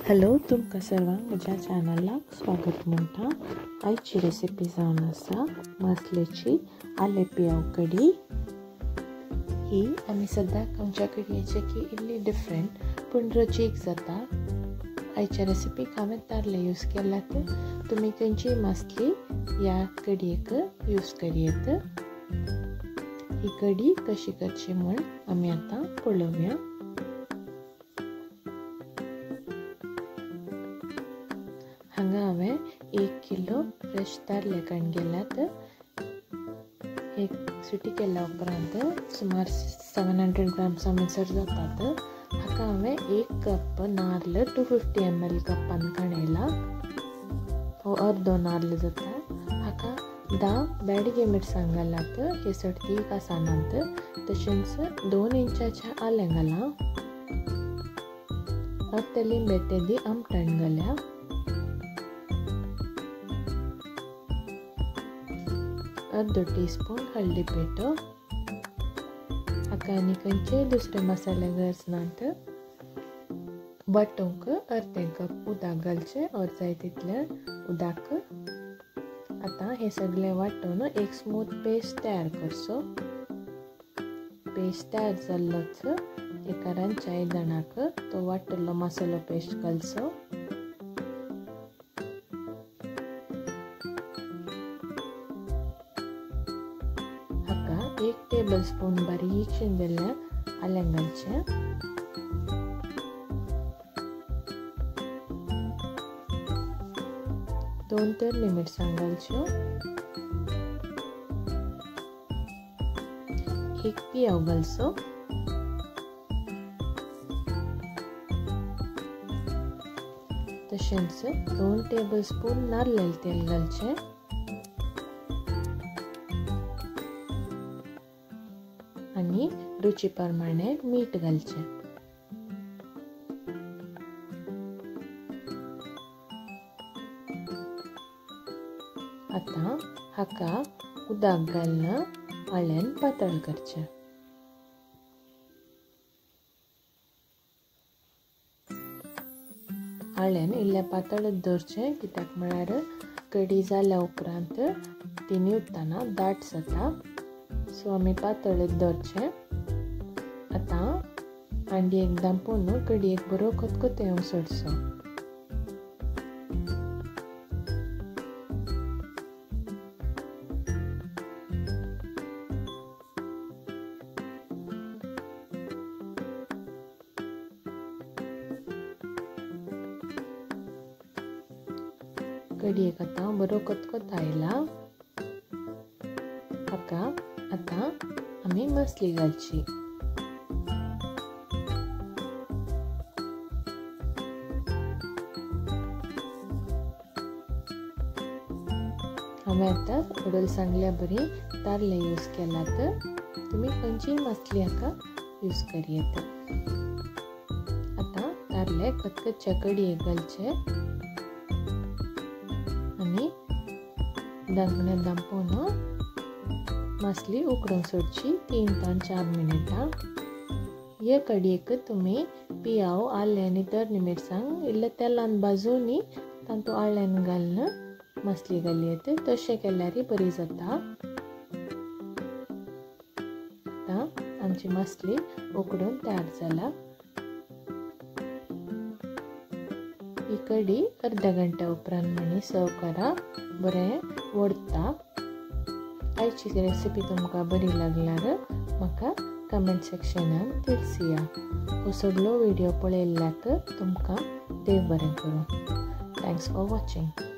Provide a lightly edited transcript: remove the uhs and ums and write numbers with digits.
Hello, तुमकां सर्वांक म्हज्या चॅनलाक स्वागत म्हणटा। आयची रेसिपी जावन आसा मसलेची आले पियाव कडी। ही आमी सद्याक आमच्या कडयेची इल्ली डिफरंट पूण रुचीक जाता। आयच्या रेसिपीक हांवें तारले यूज केल्यात। तुमी खंयचीय मसली ह्या कडयेक यूज करियेत। ही कडी कशी करची म्हण आमी आतां पळोवया। हांगा हांवें 1 किलो फ्रेश तारले काडून गेल्यात। एक सुटी केल्या उपरांत सुमार 700 ग्राम्स म्हणसर जातात। हाका हांवें 1 कप नाल्ल 250 ml कपान काणयला। हो अर्दो नाल्ल जाता। हाका 10 बेडगे मिरसांग घालात हे सडतीक आसानांत। तशेंच 2 इंचाच्या आलें घाला। अर्दे लिंबेते दी आमटण घाल्या। अर्धो टीस्पून हळदी पेटो। हाका आनी खंयचे दुसरे मसाले गरजनात। वांटूंक अर्दे कप उदक घालचें और जाय तितलें उदक। आतां हे सगळें वांटून एक स्मूथ पेस्ट तयार करचो। पेस्ट तयार जाल्लोच एका रांदच्या आयदनाक तो वांटलेलो मसालो पेस्ट घालचो। हाका 1 टेबलस्पून बारीक शिनलेलें आलें घालचें। दोन तळिल्ली मिरसांग घालच्यो। 1 पियाव घालचो। तशेंच 2 टेबलस्पून नाल्लेलें तेल घालचें। आनी रुची प्रमाणे मीठ घालचें। आतां हाका उदक घालून आळ्यान पातळ करचें। आळ्यान इल्लें पातळच दवरचें, कित्याक म्हळ्यार कडी जाल्या उपरांत ती न्हिवताना दाट जाता। सो आमी पातळच दवरचें। आतां हांडी एकदां पोवन कडयेक बरो खतखतो येवंक सोडचो। कडयेक आतां बरो खतखतो आयला। हाका आतां आमी मसली घालची। हांवें आतां वडल सांगल्या बरी तारले यूज केल्यात। तुमी खंयचीय मसली हाका यूज करियेत। आतां तारले खतखत्या कडयेक घालचे आनी धांकणें धांपून मसली उकडूंक सोडची 3 ते 4 मिनिटां। हे कडयेक तुमी पियाव आलें आनी तळिल्ली मिरसांग इल्लें तेलान भाजून तातूंत आळ्यान घालून मसली घालयेत। तशें केल्यार बरी जाता। आतां आमची मसली उकडून तयार जाला। ही कडी अर्ध्या घंट्या उपरांत म्हणी सर्व करा, बरें वडता। आयची रेसिपी तुमकां बरी लागल्यार म्हाका कमेंट सेक्शनान दिलसिया। हो सगळो व्हिडिओ पळयल्ल्याक तुमकां देव बरें करूं। Thanks for watching.